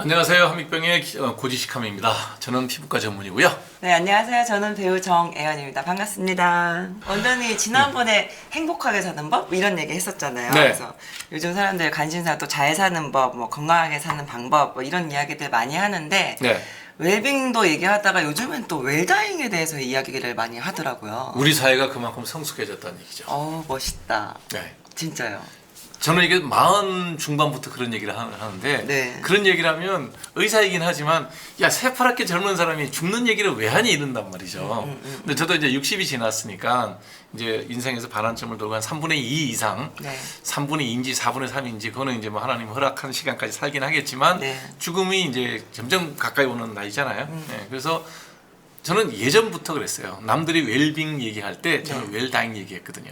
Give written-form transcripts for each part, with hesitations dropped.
안녕하세요. 한믹병의 고지식함입니다. 저는 피부과 전문이고요. 네, 안녕하세요. 저는 배우 정애연입니다. 반갑습니다. 원장님 지난번에 행복하게 사는 법 이런 얘기 했었잖아요. 네. 그래서 요즘 사람들 관심사도 잘 사는 법, 뭐 건강하게 사는 방법 뭐 이런 이야기들 많이 하는데 네. 웰빙도 얘기하다가 요즘은 또 웰다잉에 대해서 이야기를 많이 하더라고요. 우리 사회가 그만큼 성숙해졌다는 얘기죠. 멋있다. 네. 진짜요. 저는 이게 40 중반부터 그런 얘기를 하는데 네. 그런 얘기를 하면 의사이긴 하지만 야 새파랗게 젊은 사람이 죽는 얘기를 왜 하니 이런단 말이죠. 근데 저도 이제 60이 지났으니까 이제 인생에서 반환점을 돌고 한 3분의 2 이상 네. 3분의 2인지 4분의 3인지 그거는 이제 뭐 하나님 허락한 시간까지 살긴 하겠지만 네. 죽음이 이제 점점 가까이 오는 나이잖아요. 네, 그래서 저는 예전부터 그랬어요. 남들이 웰빙 얘기할 때 저는 웰다잉 얘기했거든요.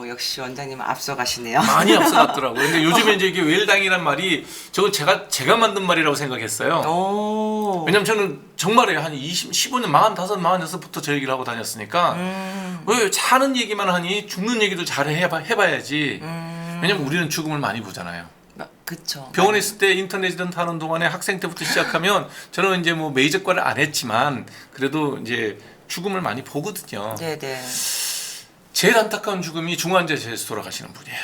역시 원장님은 앞서가시네요. 많이 앞서갔더라고요. 근데 요즘에 이제 이게 웰당이란 말이 저건 제가 만든 말이라고 생각했어요. 왜냐면 저는 정말에 한 15년, 45, 46부터 저 얘기를 하고 다녔으니까 왜 사는 얘기만 하니 죽는 얘기도 잘 해봐야지. 왜냐면 우리는 죽음을 많이 보잖아요. 그쵸. 병원에 있을 때 인터넷이든 타는 동안에 학생 때부터 시작하면 저는 이제 뭐 메이저과를 안 했지만 그래도 이제 죽음을 많이 보거든요. 네네. 제일 안타까운 죽음이 중환자실에서 돌아가시는 분이에요.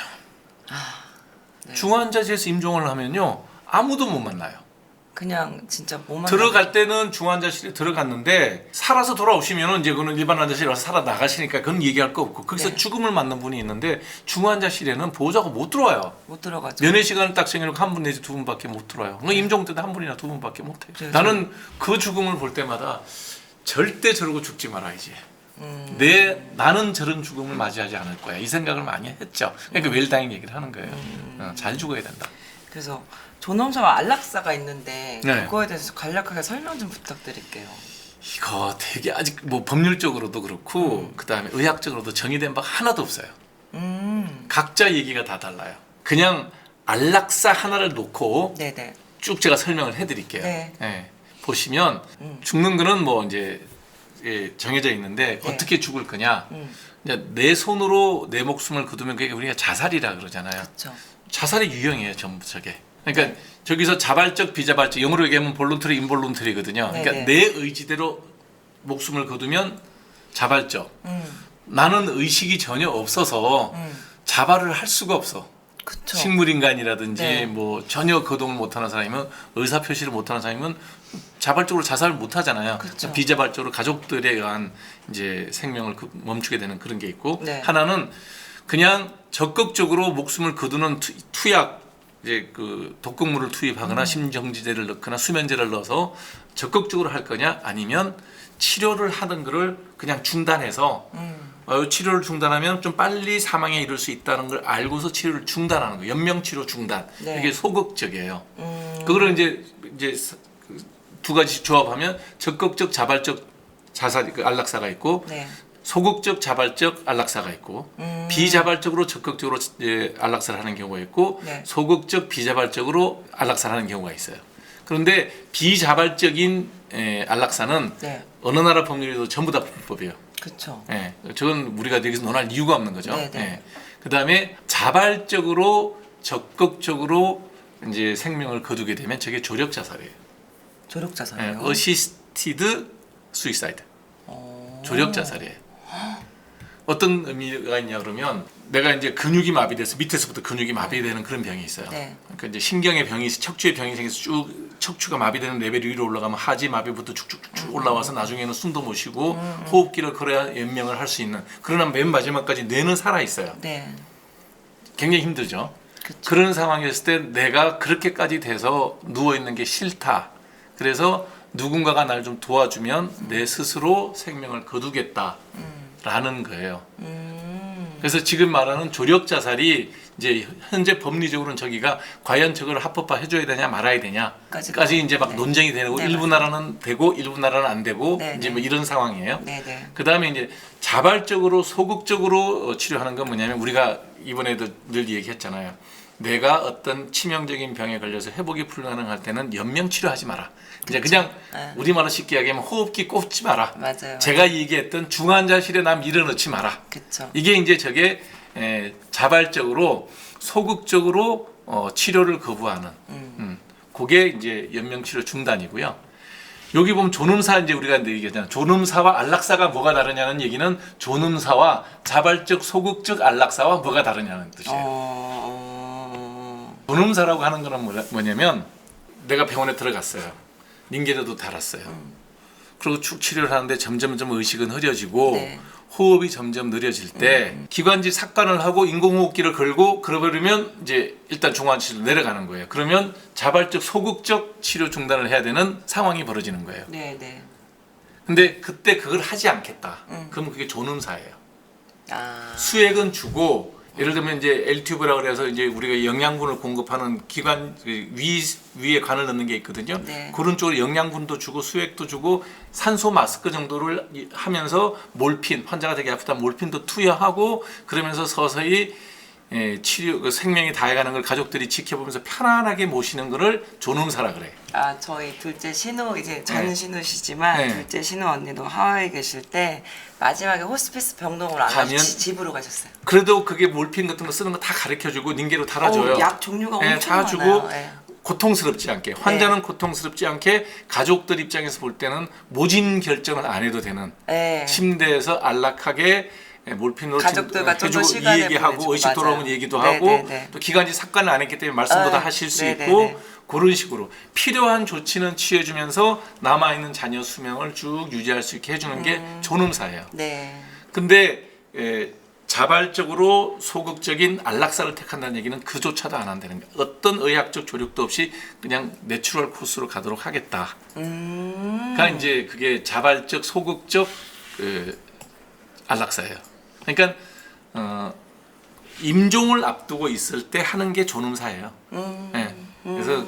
네. 중환자실에서 임종을 하면요 아무도 못 만나요. 그냥 진짜 뭐만 들어갈 때는 중환자실에 들어갔는데 살아서 돌아오시면은 이제 그는 일반 환자실에 와서 살아 나가시니까 그건 얘기할 거 없고 거기서 네. 죽음을 맞는 분이 있는데 중환자실에는 보호자가 못 들어와요. 못 들어가죠. 면회 시간을 딱 정해놓고 한 분 내지 두 분밖에 못 들어와요. 그러니까 임종 때도 한 분이나 두 분밖에 못 해요. 네, 나는 그 죽음을 볼 때마다 절대 저러고 죽지 말아야지. 나는 저런 죽음을 맞이하지 않을 거야. 이 생각을 많이 했죠. 그러니까 웰다잉 얘기를 하는 거예요. 잘 죽어야 된다. 그래서 존엄사와 안락사가 있는데 네. 그거에 대해서 간략하게 설명 좀 부탁드릴게요. 이거 되게 아직 뭐 법률적으로도 그렇고 그다음에 의학적으로도 정의된 바가 하나도 없어요. 각자 얘기가 다 달라요. 그냥 안락사 하나를 놓고 네네. 쭉 제가 설명을 해드릴게요. 네. 예, 보시면 죽는 거는 뭐 이제 정해져 있는데 네. 어떻게 죽을 거냐. 이제 내 손으로 내 목숨을 거두면 그게 우리가 자살이라 그러잖아요. 그렇죠. 자살의 유형이에요, 전부 저게. 그러니까 저기서 자발적, 비자발적, 영어로 얘기하면 볼런터리, 인볼런터리거든요. 그러니까 네네. 내 의지대로 목숨을 거두면 자발적. 나는 의식이 전혀 없어서 자발을 할 수가 없어. 그쵸. 식물인간이라든지 네. 뭐 전혀 거동을 못하는 사람이면 의사 표시를 못하는 사람이면 자발적으로 자살을 못하잖아요. 그쵸. 비자발적으로 가족들에 의한 이제 생명을 멈추게 되는 그런 게 있고 네. 하나는 그냥 적극적으로 목숨을 거두는 투약 이제 그 독극물을 투입하거나 심정지제를 넣거나 수면제를 넣어서 적극적으로 할 거냐 아니면 치료를 하는 거를 그냥 중단해서 치료를 중단하면 좀 빨리 사망에 이를 수 있다는 걸 알고서 치료를 중단하는 거예요. 연명치료 중단. 네. 이게 소극적이에요. 그거를 이제 두 가지 조합하면 적극적 자발적 자살 안락사가 있고 네. 소극적 자발적 안락사가 있고 비자발적으로 적극적으로 안락사를 하는 경우가 있고 네. 소극적 비자발적으로 안락사를 하는 경우가 있어요. 그런데 비자발적인 안락사는 네. 어느 나라 법률에도 전부 다 불법이에요. 그쵸. 예, 저건 우리가 여기서 논할 이유가 없는 거죠. 네, 네. 예. 그다음에 자발적으로 적극적으로 이제 생명을 거두게 되면 저게 조력 자살이에요. 조력 자살이요. 어시스티드 수이사이드. 조력 자살이에요. 어떤 의미가 있냐 그러면 내가 이제 근육이 마비돼서 밑에서부터 근육이 마비되는 그런 병이 있어요. 네. 그러니까 이제 신경의 병이 척추의 병이 생겨서 쭉 척추가 마비되는 레벨이 위로 올라가면 하지 마비부터 쭉쭉쭉 올라와서 나중에는 숨도 못 쉬고 호흡기를 걸어야 연명을 할 수 있는. 그러나 맨 마지막까지 뇌는 살아 있어요. 네. 굉장히 힘들죠. 그쵸. 그런 상황이었을 때 내가 그렇게까지 돼서 누워 있는 게 싫다. 그래서 누군가가 날 좀 도와주면 내 스스로 생명을 거두겠다라는 거예요. 그래서 지금 말하는 조력 자살이 이제 현재 법리적으로는 저기가 과연 저걸 합법화 해줘야 되냐 말아야 되냐까지 이제 막 네. 논쟁이 되고 네, 일부 나라는 되고 일부 나라는 안 되고 네, 이제 네. 뭐 이런 상황이에요. 네네. 그 다음에 이제 자발적으로 소극적으로 치료하는 건 뭐냐면 우리가 이번에도 늘 얘기했잖아요. 내가 어떤 치명적인 병에 걸려서 회복이 불가능할 때는 연명 치료하지 마라. 이제 그냥 네. 우리말로 쉽게 이야기하면 호흡기 꼽지 마라. 맞아요. 제가 얘기했던 중환자실에 나 밀어넣지 마라. 그쵸. 이게 이제 저게 자발적으로 소극적으로 치료를 거부하는 그게 이제 연명치료 중단이고요. 여기 보면 존음사 이제 우리가 얘기하잖아요. 존음사와 안락사가 뭐가 다르냐는 얘기는 존음사와 자발적 소극적 안락사와 뭐가 다르냐는 뜻이에요. 존음사라고 하는 거는 뭐냐면 내가 병원에 들어갔어요. 닌게르도 달았어요. 그리고 쭉 치료를 하는데 점점점 의식은 흐려지고 네. 호흡이 점점 느려질 때 기관지 삭관을 하고 인공호흡기를 걸고 그러버리면 이제 일단 중환치로 내려가는 거예요. 그러면 자발적 소극적 치료 중단을 해야 되는 상황이 벌어지는 거예요. 네, 네. 근데 그때 그걸 하지 않겠다. 그러면 그게 존음사예요. 아. 수액은 주고 예를 들면 이제 L튜브라고 해서 이제 우리가 영양분을 공급하는 기관 위에 관을 넣는 게 있거든요. 네. 그런 쪽으로 영양분도 주고 수액도 주고 산소 마스크 정도를 하면서 몰핀 환자가 되게 아프다 몰핀도 투여하고 그러면서 서서히 치료 그 생명이 다해가는 걸 가족들이 지켜보면서 편안하게 모시는 거를 존음사라 그래. 아, 저희 둘째 신우 이제 저는 네. 신우시지만 네. 둘째 신우 언니도 하와이에 계실 때 마지막에 호스피스 병동을 안 가고 가면 집으로 가셨어요. 그래도 그게 몰핀 같은 거 쓰는 거 다 가르쳐주고 닌게로 달아줘요. 약 종류가 엄청 다 주고 많아요. 네. 고통스럽지 않게 환자는 고통스럽지 않게 가족들 입장에서 볼 때는 모진 결정을 안 해도 되는 네. 침대에서 안락하게 몰핀으로 가족들과 좀더 해주고 이 시간을 얘기하고 보내주고, 의식 돌아오면 맞아요. 얘기도 네, 하고 네, 네. 또 기관지 삭관을 안 했기 때문에 말씀도 다 하실 수 네, 있고 네, 네. 그런 식으로 필요한 조치는 취해주면서 남아있는 자녀 수명을 쭉 유지할 수 있게 해주는 게 존음사예요. 네. 근데 자발적으로 소극적인 안락사를 택한다는 얘기는 그조차도 안 한다는 거예요. 어떤 의학적 조력도 없이 그냥 내추럴 코스로 가도록 하겠다. 그러니까 이제 그게 자발적 소극적 안락사예요. 그러니까 임종을 앞두고 있을 때 하는 게 존음사예요. 네. 그래서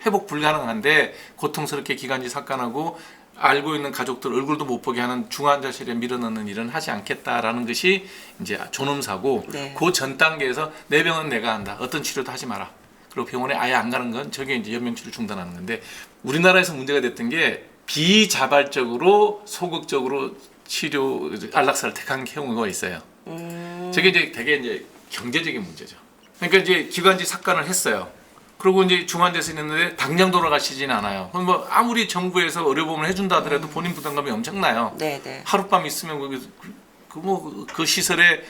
회복 불가능한데 고통스럽게 기관지 삭관하고 알고 있는 가족들 얼굴도 못 보게 하는 중환자실에 밀어넣는 일은 하지 않겠다라는 것이 이제 존음사고 네. 그 전 단계에서 내 병은 내가 한다. 어떤 치료도 하지 마라. 그리고 병원에 아예 안 가는 건 저게 이제 연명치료 중단하는 건데 우리나라에서 문제가 됐던 게 비자발적으로 소극적으로 치료 안락사를 택한 경우가 있어요. 저게 이제 되게 이제 경제적인 문제죠. 그러니까 이제 기관지 삭관을 했어요. 그리고 이제 중환자실에 있는데 당장 돌아가시지는 않아요. 그럼 뭐 아무리 정부에서 의료보험을 해준다 하더라도 본인 부담감이 엄청나요. 네, 네. 하룻밤 있으면 그 시설에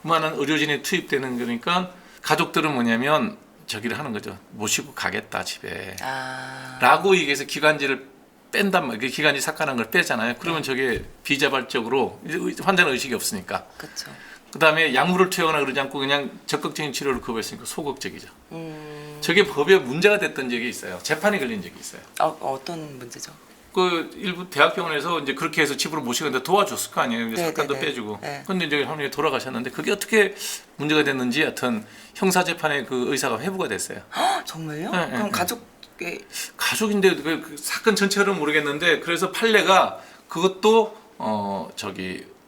그만한 의료진이 투입되는 거니까 가족들은 뭐냐면 저기를 하는 거죠. 모시고 가겠다 집에. 아. 라고 얘기해서 기관지를 뺀단 말이에요. 기관지 삭관한 걸 빼잖아요. 그러면 저게 비자발적으로 환자는 의식이 없으니까. 그렇죠. 그 다음에 약물을 투여하거나 그러지 않고 그냥 적극적인 치료를 거부했으니까 소극적이죠. 저게 법에 문제가 됐던 적이 있어요. 재판이 걸린 적이 있어요. 어떤 문제죠? 그 일부 대학병원에서 이제 그렇게 해서 집으로 모시는데 도와줬을 거 아니에요. 이제 네, 삭관도 네, 네. 빼주고. 네. 근데 이제 할머니 돌아가셨는데 그게 어떻게 문제가 됐는지 하여튼 형사 재판에 그 의사가 회부가 됐어요. 정말요? 네, 그럼 네, 가족의 가족인데 그 사건 전체를 모르겠는데 그래서 판례가 그것도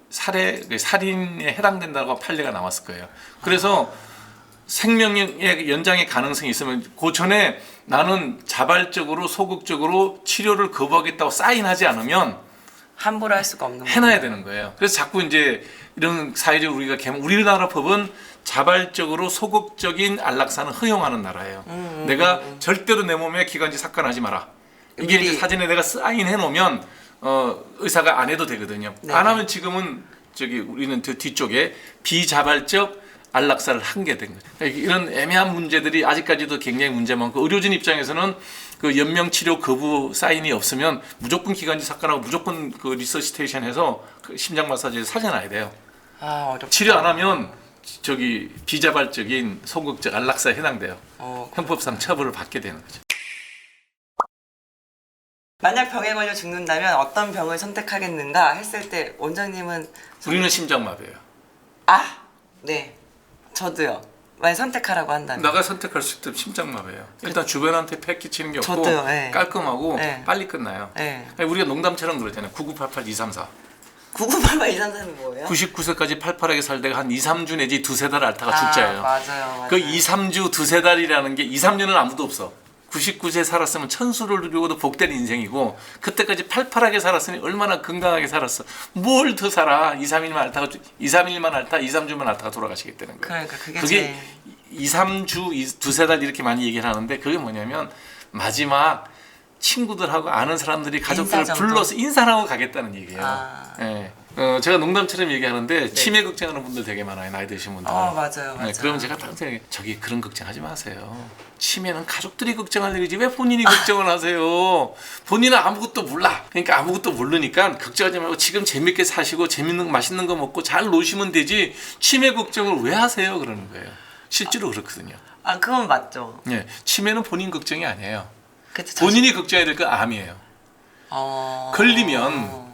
살인에 해당된다고 판례가 나왔을 거예요. 그래서 생명의 연장의 가능성이 있으면 그 전에 나는 자발적으로 소극적으로 치료를 거부하겠다고 사인하지 않으면 함부로 할 수가 없는 해놔야 되는 거예요. 그래서 자꾸 이제 이런 사회적 우리가 우리나라 법은 자발적으로 소극적인 안락사는 허용하는 나라예요. 내가 절대로 내 몸에 기관지 삭관하지 마라. 이게 이제 사진에 내가 사인해 놓으면 의사가 안 해도 되거든요. 네. 안 하면 지금은 우리는 저 뒤쪽에 비자발적 안락사를 한 게 된 거죠. 그러니까 이런 애매한 문제들이 아직까지도 굉장히 문제 많고 의료진 입장에서는 그 연명치료 거부 사인이 없으면 무조건 기관지 삭관하고 무조건 그 리서시테이션해서 그 심장 마사지를 살려놔야 돼요. 어렵다. 치료 안 하면 비자발적인 소극적 안락사에 해당돼요. 형법상 처벌을 받게 되는 거죠. 만약 병에 걸려 죽는다면 어떤 병을 선택하겠는가 했을 때 원장님은 우리는 심장마비예요. 네. 저도요. 만약 선택하라고 한다면. 내가 선택할 수 있다면 심장마비예요. 일단 주변한테 패 끼치는 게 없고 저도요, 네. 깔끔하고 네. 빨리 끝나요. 네. 아니, 우리가 농담처럼 그러잖아요. 9988234. 9988 233은 뭐예요? 99세까지 팔팔하게 살다가 한 2, 3주 내지 두세 달 앓다가 죽자예요. 맞아요. 그 2, 3주 두세 달이라는 게 2, 3년은 아무도 없어. 99세 살았으면 천수를 누리고도 복된 인생이고 그때까지 팔팔하게 살았으니 얼마나 건강하게 살았어. 뭘 더 살아. 2, 3일만 앓다가 2, 3일만 앓다 2, 3주만 앓다가 돌아가시겠다는 거예요. 그러니까 그게 그게 2, 3주, 두세 달 이렇게 많이 얘기를 하는데 그게 뭐냐면 마지막 친구들하고 아는 사람들이 가족들을 인사 정도? 불러서 인사를 하고 가겠다는 얘기예요. 아. 예. 제가 농담처럼 얘기하는데 치매 걱정하는 분들 되게 많아요. 나이 드신 분들. 맞아요. 네, 그러면 제가 항상 저기 그런 걱정하지 마세요. 치매는 가족들이 걱정할 일이지 왜 본인이 걱정을 하세요. 본인은 아무것도 몰라. 그러니까 아무것도 모르니까 걱정하지 말고 지금 재밌게 사시고 재밌는 맛있는 거 먹고 잘 노시면 되지 치매 걱정을 왜 하세요? 그러는 거예요. 실제로 그렇거든요. 그건 맞죠. 예, 치매는 본인 걱정이 아니에요. 그쵸, 본인이 걱정해야 될 건 암이에요.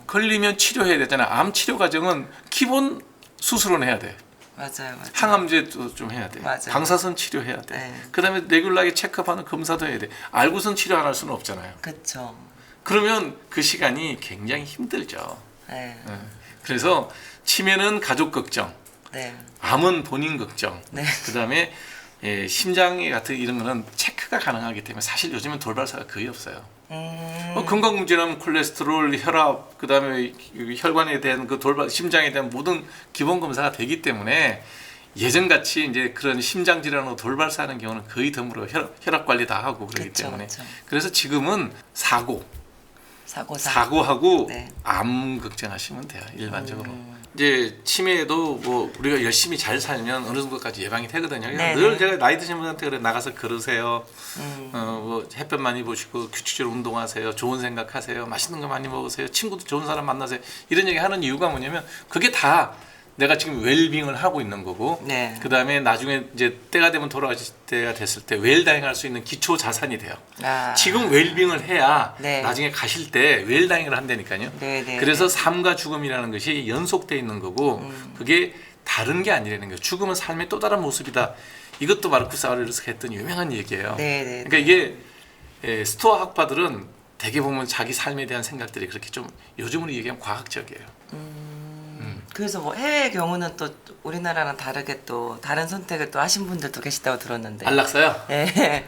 걸리면 치료해야 되잖아요. 암 치료 과정은 기본 수술은 해야 돼. 맞아요. 항암제도 좀 해야 돼. 맞아요. 방사선 치료해야 돼. 네. 그다음에 레귤라하게 체크업하는 검사도 해야 돼. 알고선 치료 안 할 수는 없잖아요. 그렇죠. 그러면 그 시간이 굉장히 힘들죠. 네. 그래서 치매는 가족 걱정, 네. 암은 본인 걱정. 네. 그다음에 심장이 같은 이런 거는 체크가 가능하기 때문에 사실 요즘은 돌발사가 거의 없어요. 건강검진하면 콜레스테롤, 혈압, 그다음에 혈관에 대한 그 돌발, 심장에 대한 모든 기본 검사가 되기 때문에 예전 같이 이제 그런 심장 질환으로 돌발사하는 경우는 거의 드물어요. 혈압 관리 다 하고 그러기 그쵸, 때문에. 그쵸. 그래서 지금은 사고사. 사고하고 네. 암 걱정하시면 돼요. 일반적으로. 이제 치매도 뭐 우리가 열심히 잘 살면 어느 정도까지 예방이 되거든요. 그래서 네네. 늘 제가 나이 드신 분한테 그래 나가서 걸으세요. 음. 뭐 햇볕 많이 보시고 규칙적으로 운동하세요. 좋은 생각하세요. 맛있는 거 많이 먹으세요. 친구도 좋은 사람 만나세요. 이런 얘기 하는 이유가 뭐냐면 그게 다 내가 지금 웰빙을 하고 있는 거고 네. 그다음에 나중에 이제 때가 되면 돌아가실 때가 됐을 때 웰다잉할 수 있는 기초 자산이 돼요. 지금 웰빙을 해야 네. 나중에 가실 때 웰다잉을 한다니까요. 네. 그래서 삶과 죽음이라는 것이 연속돼 있는 거고 그게 다른 게 아니라는 거예요. 죽음은 삶의 또 다른 모습이다. 이것도 마르쿠스 아우렐리우스가 했던 유명한 얘기예요. 네. 그러니까 이게 스토아 학파들은 대개 보면 자기 삶에 대한 생각들이 그렇게 좀 요즘으로 얘기하면 과학적이에요. 그래서 뭐 해외의 경우는 또 우리나라랑 다르게 또 다른 선택을 또 하신 분들도 계시다고 들었는데. 안락사요? 네.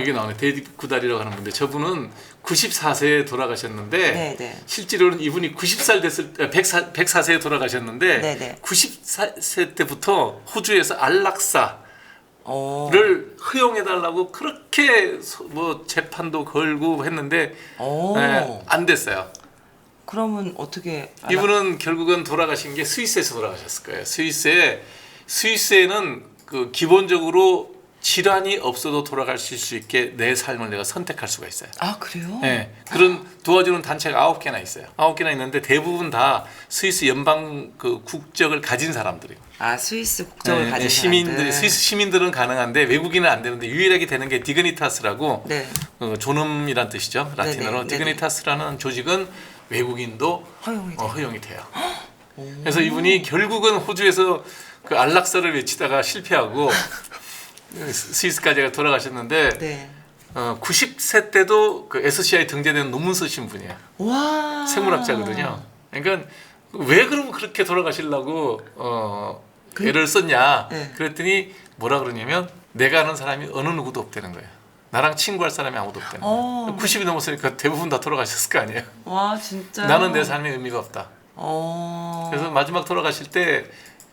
이게 나오네. 데이비드 구달이라고 하는 분인데 저분은 94세에 돌아가셨는데 네. 실제로는 이분이 90살 됐을 때 104세에 돌아가셨는데 네. 90세 때부터 호주에서 안락사를 오. 허용해달라고 그렇게 뭐 재판도 걸고 했는데 오. 안 됐어요. 그러면 어떻게 이분은 결국은 돌아가신 게 스위스에서 돌아가셨을 거예요. 스위스에는 그 기본적으로 질환이 없어도 돌아가실 수 있게 내 삶을 내가 선택할 수가 있어요. 그래요? 네, 그런 도와주는 단체가 9개나 있어요. 9개나 있는데 대부분 다 스위스 연방 그 국적을 가진 사람들이에요. 스위스 국적을 가진 시민들, 사람들. 스위스 시민들은 가능한데 외국인은 안 되는데 유일하게 되는 게 디그니타스라고 네. 존엄이란 뜻이죠. 라틴어로. 네네. 디그니타스라는 조직은 외국인도 허용이 돼요. 그래서 이분이 결국은 호주에서 그 안락사를 외치다가 실패하고 스위스까지 돌아가셨는데 네. 90세 때도 그 SCI 등재된 논문 쓰신 분이에요. 와. 생물학자거든요. 그러니까 왜 그러면 그렇게 돌아가시려고 애를 썼냐? 네. 그랬더니 뭐라 그러냐면 내가 아는 사람이 어느 누구도 없다는 거예요. 나랑 친구할 사람이 아무도 없다는 거예요. 90이 넘었으니까 대부분 다 돌아가셨을 거 아니에요. 와 진짜. 나는 내 삶에 의미가 없다. 그래서 마지막 돌아가실 때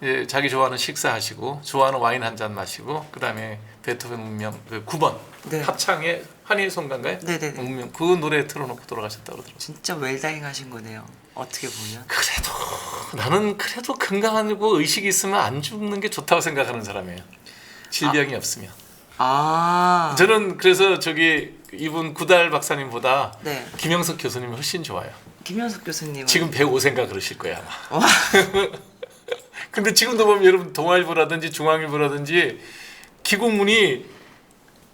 이제 자기 좋아하는 식사하시고 좋아하는 와인 한 잔 마시고 그다음에 베토벤 운명 그 9번 네. 합창의 환희의 son가인가요? 네네네. 운명 그 노래 틀어놓고 돌아가셨다고 그러더라고요. 진짜 웰다잉 하신 거네요. 어떻게 보면. 그래도 나는 그래도 건강하고 의식이 있으면 안 죽는 게 좋다고 생각하는 사람이에요. 질병이 없으면. 저는 그래서 저기 이분 구달 박사님보다 네. 김영석 교수님이 훨씬 좋아요. 김현숙 교수님은 지금 105세인가 그러실 거야 아마. 와. 근데 지금도 보면 여러분 동아일보라든지 중앙일보라든지 기고문이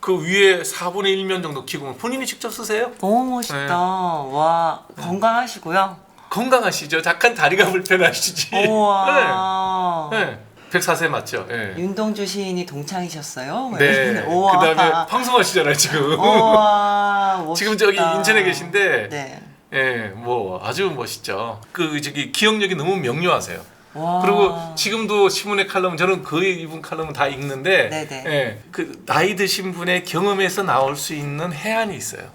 그 위에 4분의 1면 정도 기고문 본인이 직접 쓰세요? 너무 멋있다. 네. 와 건강하시고요. 건강하시죠? 약간 다리가 불편하시지. 우와. 네. 104세 맞죠? 네. 윤동주 시인이 동창이셨어요? 네. 우와. 그다음에 방송하시잖아요 지금. 우와. 멋있다. 지금 저기 인천에 계신데, 네. 예, 뭐 아주 멋있죠. 그 저기 기억력이 너무 명료하세요. 와. 그리고 지금도 신문의 칼럼 저는 거의 이분 칼럼은 다 읽는데, 네네. 예, 그 나이 드신 분의 경험에서 나올 수 있는 해안이 있어요.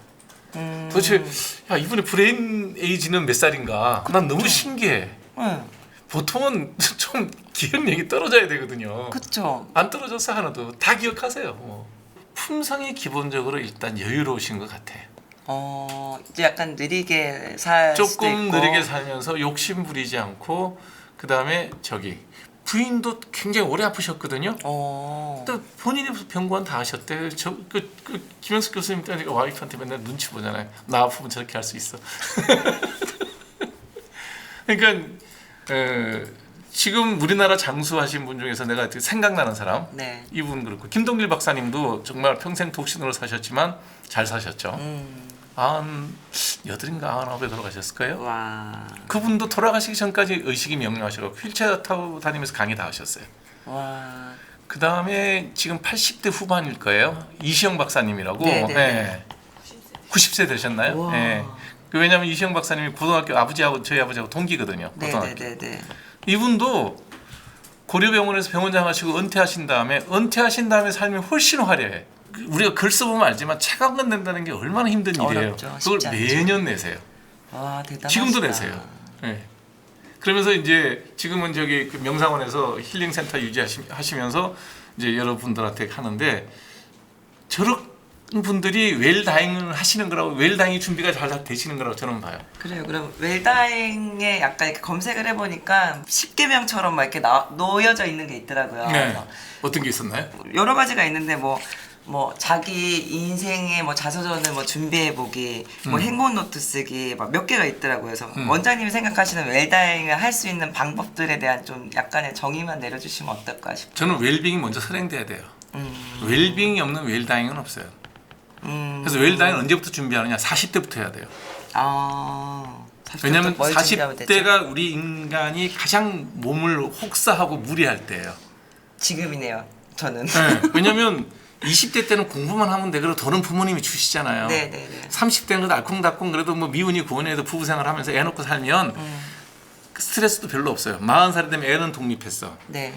도대체 야 이분의 브레인 에이지는 몇 살인가? 난 너무 신기해. 응. 보통은 좀 기억력이 떨어져야 되거든요. 그쵸. 안 떨어져서 하나도 다 기억하세요. 품성이 기본적으로 일단 여유로우신 것 같아. 이제 약간 느리게 살 수도 조금 있고. 느리게 살면서 욕심 부리지 않고 그 다음에 부인도 굉장히 오래 아프셨거든요. 또 본인이 병원 다 하셨대. 김영숙 교수님 때문에 와이프한테 맨날 눈치 보잖아요. 나 아프면 저렇게 할 수 있어. 그러니까 지금 우리나라 장수하신 분 중에서 내가 생각나는 사람, 네. 이분 그렇고 김동길 박사님도 정말 평생 독신으로 사셨지만 잘 사셨죠. 98인가 99에 돌아가셨을 거예요. 와. 그분도 돌아가시기 전까지 의식이 명료하셔서 휠체어 타고 다니면서 강의 다 하셨어요. 와. 그 다음에 지금 80대 후반일 거예요. 이시영 박사님이라고. 네네네. 네. 90세 되셨나요? 와. 네. 왜냐하면 이시영 박사님이 고등학교 아버지하고 저희 아버지하고 동기거든요. 고등학교. 네네네. 이분도 고려병원에서 병원장 하시고 은퇴하신 다음에 삶이 훨씬 화려해. 우리가 글 써보면 알지만 책 한 권 낸다는 게 얼마나 힘든 일이에요. 어렵죠. 그걸 쉽지 않죠. 매년 내세요. 와, 대단하시다. 지금도 내세요. 네. 그러면서 이제 지금은 그 명상원에서 힐링 센터 유지하시면서 이제 여러분들한테 하는데 저런 분들이 웰다잉을 하시는 거라고 웰다잉이 준비가 잘 되시는 거라고 저는 봐요. 그래요. 그럼 웰다잉에 약간 이렇게 검색을 해보니까 10계명처럼 막 이렇게 놓여져 있는 게 있더라고요. 네. 그래서 어떤 게 있었나요? 여러 가지가 있는데 뭐 자기 인생의 자서전을 준비해 보기, 행복 노트 쓰기 막 몇 개가 있더라고요. 그래서 원장님이 생각하시는 웰다잉을 할 수 있는 방법들에 대한 좀 약간의 정의만 내려주시면 어떨까 싶어요. 저는 웰빙이 먼저 선행돼야 돼요. 웰빙이 없는 웰다잉은 없어요. 그래서 웰다잉은 언제부터 준비하느냐? 40대부터 해야 돼요. 왜냐하면 40대가 우리 인간이 가장 몸을 혹사하고 무리할 때예요. 지금이네요. 저는. 네, 왜냐하면 20대 때는 공부만 하면 돼. 그리고 돈은 부모님이 주시잖아요. 네네네. 30대는 그래도 알콩달콩 그래도 미혼이 구원해도 부부생활하면서 애 놓고 살면 스트레스도 별로 없어요. 40살이 되면 애는 독립했어. 네.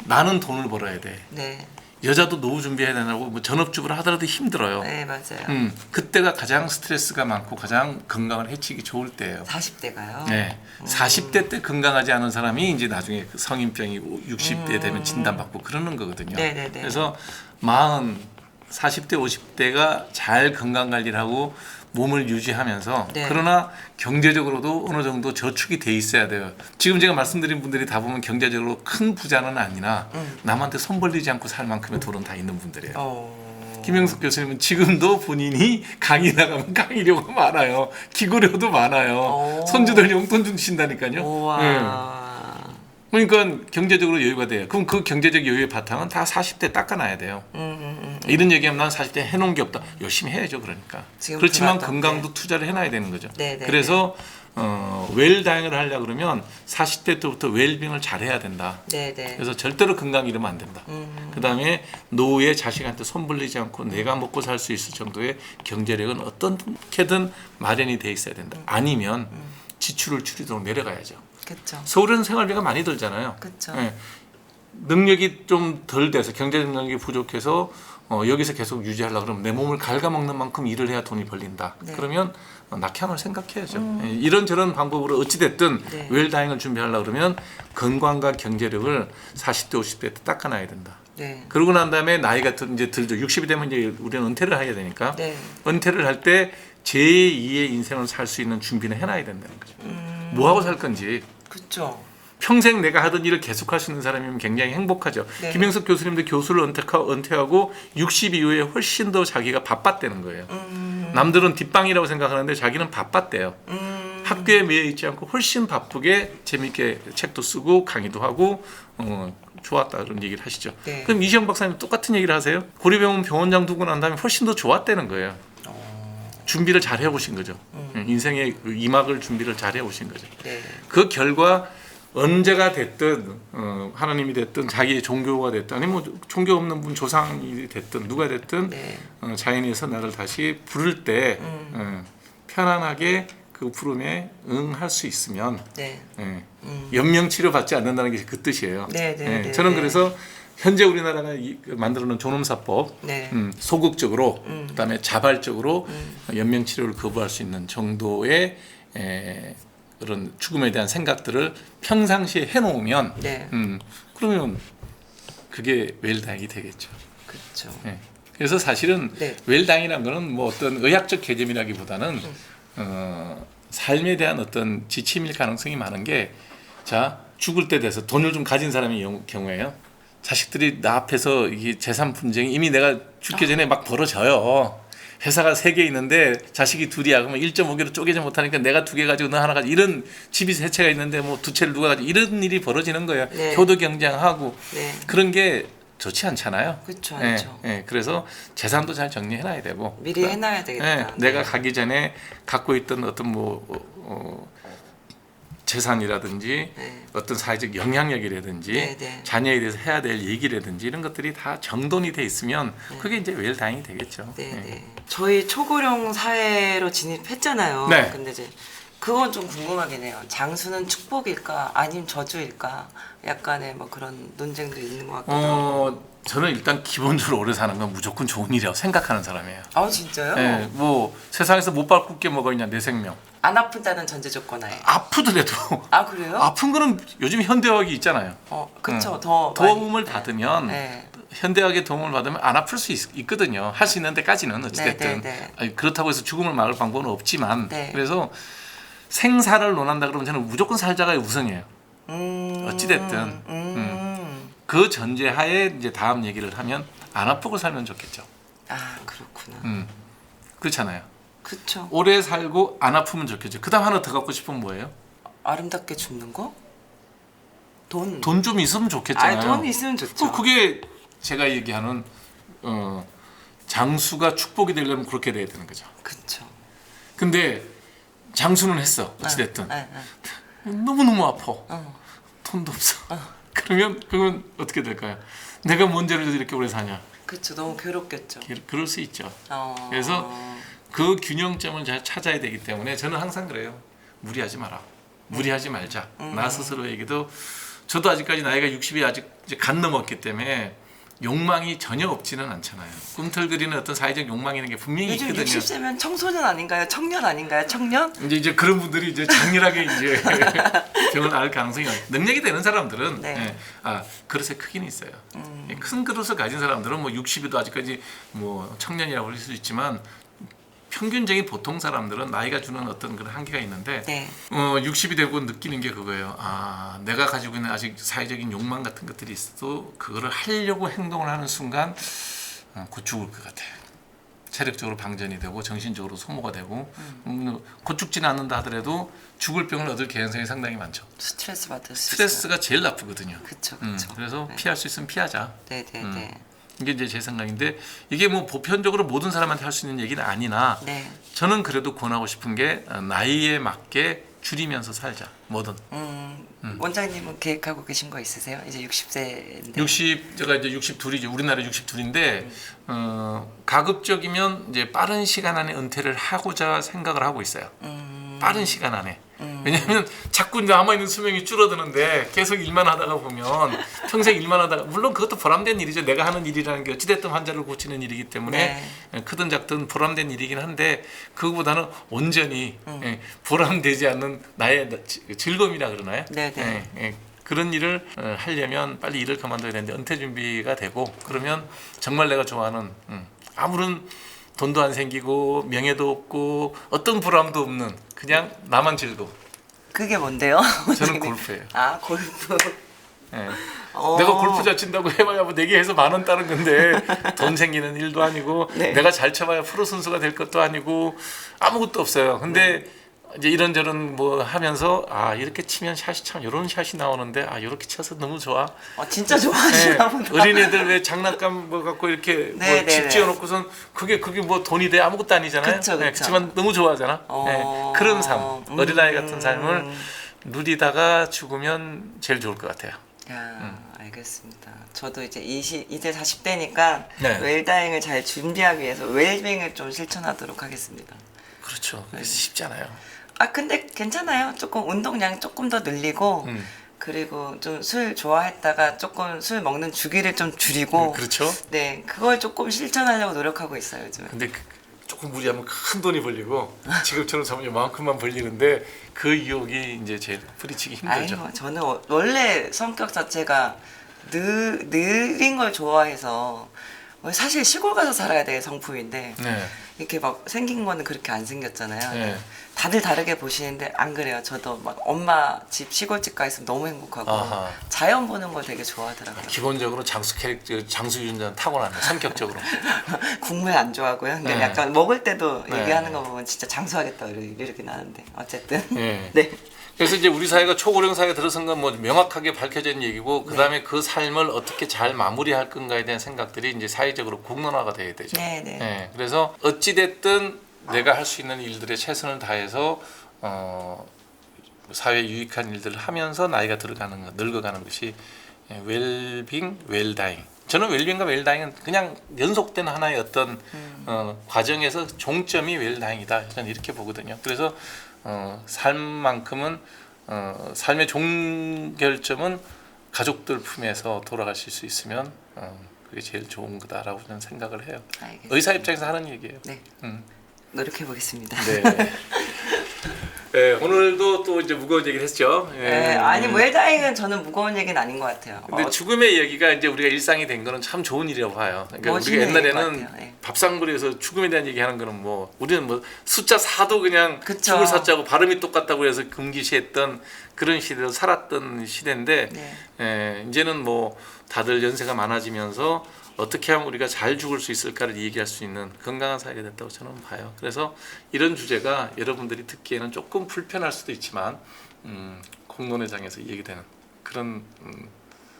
나는 돈을 벌어야 돼. 네. 여자도 노후 준비해야 되고 전업주부를 하더라도 힘들어요. 네, 맞아요. 그때가 가장 스트레스가 많고 가장 건강을 해치기 좋을 때예요. 40대가요? 네. 40대 때 건강하지 않은 사람이 이제 나중에 성인병이 60대 되면 진단받고 그러는 거거든요. 네네네. 그래서 40대, 50대가 잘 건강 관리를 하고 몸을 유지하면서 네. 그러나 경제적으로도 어느 정도 저축이 돼 있어야 돼요. 지금 제가 말씀드린 분들이 다 보면 경제적으로 큰 부자는 아니나 남한테 손 벌리지 않고 살 만큼의 돈은 다 있는 분들이에요. 김영숙 교수님은 지금도 본인이 강의 나가면 강의료가 많아요. 기고료도 많아요. 손주들 용돈 주신다니까요. 우와. 그러니까 경제적으로 여유가 돼요. 그럼 그 경제적 여유의 바탕은 다 40대 닦아놔야 돼요. 이런 얘기하면 난 40대 해놓은 게 없다. 열심히 해야죠. 그러니까. 그렇지만 건강도 투자를 해놔야 되는 거죠. 네네. 그래서 웰다잉을 하려고 그러면 40대 때부터 웰빙을 잘해야 된다. 네네. 그래서 절대로 건강 잃으면 안 된다. 그다음에 노후에 자식한테 손 벌리지 않고 내가 먹고 살 수 있을 정도의 경제력은 어떻게든 마련이 돼 있어야 된다. 아니면 지출을 줄이도록 내려가야죠. 그렇죠. 서울은 생활비가 많이 들잖아요. 그렇죠. 예. 능력이 좀 덜 돼서 경제적 능력이 부족해서 여기서 계속 유지하려고 그러면 내 몸을 갉아먹는 만큼 일을 해야 돈이 벌린다. 네. 그러면 낙향을 생각해야죠. 예, 이런저런 방법으로 어찌됐든 네. 웰다잉을 준비하려고 그러면 건강과 경제력을 40대 50대 때 닦아놔야 된다. 네. 그러고 난 다음에 나이가 이제 들죠. 60이 되면 이제 우리는 은퇴를 해야 되니까 네. 은퇴를 할 때 제2의 인생을 살 수 있는 준비는 해놔야 된다는 거죠. 뭐 하고 살 건지. 그렇죠. 평생 내가 하던 일을 계속할 수 있는 사람이면 굉장히 행복하죠. 네. 김영숙 교수님도 교수를 은퇴하고 60 이후에 훨씬 더 자기가 바빴다는 거예요. 남들은 뒷방이라고 생각하는데 자기는 바빴대요. 학교에 매여 있지 않고 훨씬 바쁘게 재미있게 책도 쓰고 강의도 하고 좋았다 그런 얘기를 하시죠. 네. 그럼 이시영 박사님 똑같은 얘기를 하세요. 고려병원 병원장 두고 난 다음에 훨씬 더 좋았다는 거예요. 준비를 잘 해오신 거죠. 인생의 이막을 준비를 잘 해오신 거죠. 네. 그 결과 언제가 됐든 하나님이 됐든 자기의 종교가 됐든 아니면 뭐 종교 없는 분 조상이 됐든 누가 됐든 네. 자연에서 나를 다시 부를 때 편안하게 그 부름에 응할 수 있으면 네. 연명치료 받지 않는다는 게 그 뜻이에요. 네, 네, 네, 저는 네. 그래서 현재 우리나라가 만들어놓은 존엄사법 네. 소극적으로 그다음에 자발적으로 연명치료를 거부할 수 있는 정도의 그런 죽음에 대한 생각들을 평상시에 해놓으면 네. 그러면 그게 웰다잉이 되겠죠. 그렇죠. 예. 그래서 사실은 네. 웰다잉이라는 거는 뭐 어떤 의학적 개념이라기보다는 삶에 대한 어떤 지침일 가능성이 많은 게, 자, 죽을 때 돼서 돈을 좀 가진 사람의 경우에요. 자식들이 나 앞에서 이 재산 분쟁이 이미 내가 죽기 전에 막 벌어져요. 회사가 3개 있는데 자식이 2이야. 그러면 1.5개로 쪼개지 못하니까 내가 2개 가지고 너 하나 가지고, 이런 집이 3채가 있는데 뭐 2채를 누가 가지고, 이런 일이 벌어지는 거예요. 네. 효도 경쟁하고 네. 그런 게 좋지 않잖아요. 그렇죠. 예, 않죠. 예. 그래서 재산도 잘 정리해놔야 되고 미리 해놔야 되겠다. 예, 내가 가기 전에 갖고 있던 어떤 뭐 재산이라든지 네. 어떤 사회적 영향력이라든지 네, 네. 자녀에 대해서 해야 될 얘기라든지 이런 것들이 다 정돈이 돼 있으면 그게 이제 웰다잉이 되겠죠. 네, 예. 네. 저희 초고령 사회로 진입했잖아요. 네. 근데 이제 그건 좀 궁금하긴 해요. 장수는 축복일까 아니면 저주일까? 약간의 뭐 그런 논쟁도 있는 것 같기도 하고. 저는 일단 기본적으로 오래 사는 건 무조건 좋은 일이라고 생각하는 사람이에요. 아 진짜요? 예, 뭐 세상에서 못 바꿀 게 뭐가 있냐, 내 생명. 안 아프다는 전제 조건 하에. 아프더라도 아 그래요? 아픈 거는 요즘 현대의학이 있잖아요. 그쵸. 더 도움을 많이. 받으면 네. 현대학의 도움을 받으면 안 아플 수 있거든요. 할 수 있는 데까지는 어찌됐든. 네, 네, 네. 아니, 그렇다고 해서 죽음을 막을 방법은 없지만 네. 그래서 생사를 논한다 그러면 저는 무조건 살자가 우선이에요. 어찌됐든. 그 전제하에 이제 다음 얘기를 하면 안 아프고 살면 좋겠죠. 아 그렇구나. 그렇잖아요. 그쵸. 오래 살고 안 아프면 좋겠죠. 그 다음 하나 더 갖고 싶으면 뭐예요? 아름답게 죽는 거? 돈. 돈 좀 있으면 좋겠잖아요. 아 돈 있으면 좋죠. 그게 제가 얘기하는 장수가 축복이 되려면 그렇게 돼야 되는 거죠. 그쵸. 근데 장수는 했어. 어찌됐든. 네. 너무너무 아파. 돈도 없어. 그러면 어떻게 될까요? 내가 뭔 죄를 져서 이렇게 오래 사냐. 그쵸. 너무 괴롭겠죠. 그럴 수 있죠. 어... 그래서 그 균형점을 잘 찾아야 되기 때문에 저는 항상 그래요. 무리하지 마라. 무리하지 말자. 나 스스로에게도, 저도 아직까지 나이가 60이 아직 이제 간 넘었기 때문에 욕망이 전혀 없지는 않잖아요. 꿈틀거리는 어떤 사회적 욕망 이런 게 분명히 요즘 있거든요. 60세면 청소년 아닌가요? 청년 아닌가요? 청년? 이제 그런 분들이 이제 장렬하게 이제 병을 앓을 가능성이 능력이 되는 사람들은 네. 그릇의 크기는 있어요. 큰 그릇을 가진 사람들은 뭐 60이도 아직까지 뭐 청년이라고 할 수 있지만 평균적인 보통 사람들은 나이가 주는 어떤 그런 한계가 있는데 네. 60이 되고 느끼는 게 그거예요. 내가 가지고 있는 아직 사회적인 욕망 같은 것들이 있어도 그거를 하려고 행동을 하는 순간 곧 죽을 것 같아요. 체력적으로 방전이 되고 정신적으로 소모가 되고 곧 죽지는 않는다 하더라도 죽을 병을 얻을 개연성이 상당히 많죠. 스트레스 받을 수 스트레스가 제일 나쁘거든요. 그쵸. 그래서 네. 피할 수 있으면 피하자. 네네네. 이게 이제 제 생각인데, 이게 뭐 보편적으로 모든 사람한테 할 수 있는 얘기는 아니나 네. 저는 그래도 권하고 싶은 게 나이에 맞게 줄이면서 살자. 뭐든. 원장님은 계획하고 계신 거 있으세요? 이제 60세인데. 제가 이제 62이죠. 우리나라 62인데 가급적이면 이제 빠른 시간 안에 은퇴를 하고자 생각을 하고 있어요. 빠른 시간 안에. 왜냐하면 자꾸 남아있는 수명이 줄어드는데 계속 일만 하다가 보면 평생 일만 하다가, 물론 그것도 보람된 일이죠. 내가 하는 일이라는 게 어찌됐든 환자를 고치는 일이기 때문에 크든 작든 보람된 일이긴 한데, 그거보다는 온전히 보람되지 않는 나의 즐거움이라 그러나요? 네네. 그런 일을 하려면 빨리 일을 그만둬야 되는데 은퇴 준비가 되고, 그러면 정말 내가 좋아하는 아무런 돈도 안 생기고 명예도 없고 어떤 보람도 없는 그냥 나만 즐거워. 그게 뭔데요? 저는 골프예요. 아 골프. 네. 내가 골프 잘 친다고 해봐야 뭐 내기해서 10,000원 따는 건데 돈 생기는 일도 아니고 네. 내가 잘 쳐봐야 프로 선수가 될 것도 아니고 아무것도 없어요. 근데 이제 이런저런 뭐 하면서 이렇게 치면 샷이 참 이런 샷이 나오는데 이렇게 쳐서 너무 좋아. 진짜 좋아하시나 네. 보다. 어린애들 왜 장난감 뭐 갖고 이렇게 네, 뭐 집 네, 지어놓고선 그게 뭐 돈이 돼 아무것도 아니잖아요. 그쵸, 그쵸. 그렇지만 너무 좋아하잖아. 그런 삶, 어린아이 같은 삶을 누리다가 죽으면 제일 좋을 것 같아요. 알겠습니다. 저도 이제 이제 40대니까 네. 웰다잉을 잘 준비하기 위해서 웰빙을 좀 실천하도록 하겠습니다. 그렇죠. 그게 쉽지 않아요. 근데 괜찮아요. 조금 운동량 조금 더 늘리고 그리고 좀 술 좋아했다가 조금 술 먹는 주기를 좀 줄이고 그렇죠. 네, 그걸 조금 실천하려고 노력하고 있어요, 요즘에. 근데 조금 무리하면 큰 돈이 벌리고 지금처럼 사면 이만큼만 벌리는데 그 유혹이 이제 제일 뿌리치기 힘들죠. 아이고, 저는 원래 성격 자체가 느린 걸 좋아해서 사실 시골 가서 살아야 될 성품인데 네. 이렇게 막 생긴 거는 그렇게 안 생겼잖아요. 네. 다들 다르게 보시는데 안 그래요. 저도 막 엄마 집 시골집 가 있으면 너무 행복하고 아하. 자연 보는 걸 되게 좋아하더라고요. 기본적으로 장수 캐릭터, 장수 유전자는 타고나네 성격적으로. 국물 안 좋아하고요. 근데 네. 약간 먹을 때도 네. 얘기하는 거 보면 진짜 장수하겠다 이렇게 나는데 어쨌든 네. 네. 그래서 이제 우리 사회가 초고령 사회에 들어선 건 뭐 명확하게 밝혀진 얘기고 그다음에 그 삶을 어떻게 잘 마무리할 건가에 대한 생각들이 이제 사회적으로 공론화가 돼야 되죠. 네, 네. 예, 그래서 어찌 됐든 내가 할 수 있는 일들에 최선을 다해서 사회에 유익한 일들을 하면서 나이가 들어가는 것, 늙어가는 것이 웰빙, 웰다잉. 저는 웰빙과 웰다잉은 그냥 연속된 하나의 어떤 과정에서 종점이 웰다잉이다. 저는 이렇게 보거든요. 그래서 삶만큼은 삶의 종결점은 가족들 품에서 돌아가실 수 있으면 그게 제일 좋은 거다라고 저는 생각을 해요. 알겠습니다. 의사 입장에서 하는 얘기예요. 네. 노력해 보겠습니다. 네. 네, 오늘도 또 이제 무거운 얘기를 했죠. 예. 네, 아니 웰다잉은 저는 무거운 얘기는 아닌 것 같아요. 근데 죽음의 이야기가 이제 우리가 일상이 된 거는 참 좋은 일이라고 봐요. 그러니까 우리가 멋있는 얘기인 것 옛날에는 같아요. 네. 밥상머리에서 죽음에 대한 얘기하는 거는 뭐 우리는 뭐 숫자 4도 그냥 그쵸. 죽을 사자고 발음이 똑같다고 해서 금기시했던 그런 시대로 살았던 시대인데 네. 이제는 뭐 다들 연세가 많아지면서 어떻게 하면 우리가 잘 죽을 수 있을까를 얘기할 수 있는 건강한 사회가 됐다고 저는 봐요. 그래서 이런 주제가 여러분들이 듣기에는 조금 불편할 수도 있지만 공론의 장에서 얘기되는 그런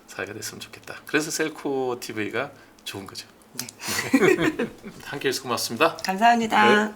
사회가 됐으면 좋겠다. 그래서 셀코 TV가 좋은 거죠. 네. 함께 해주셔서 고맙습니다. 감사합니다. 네.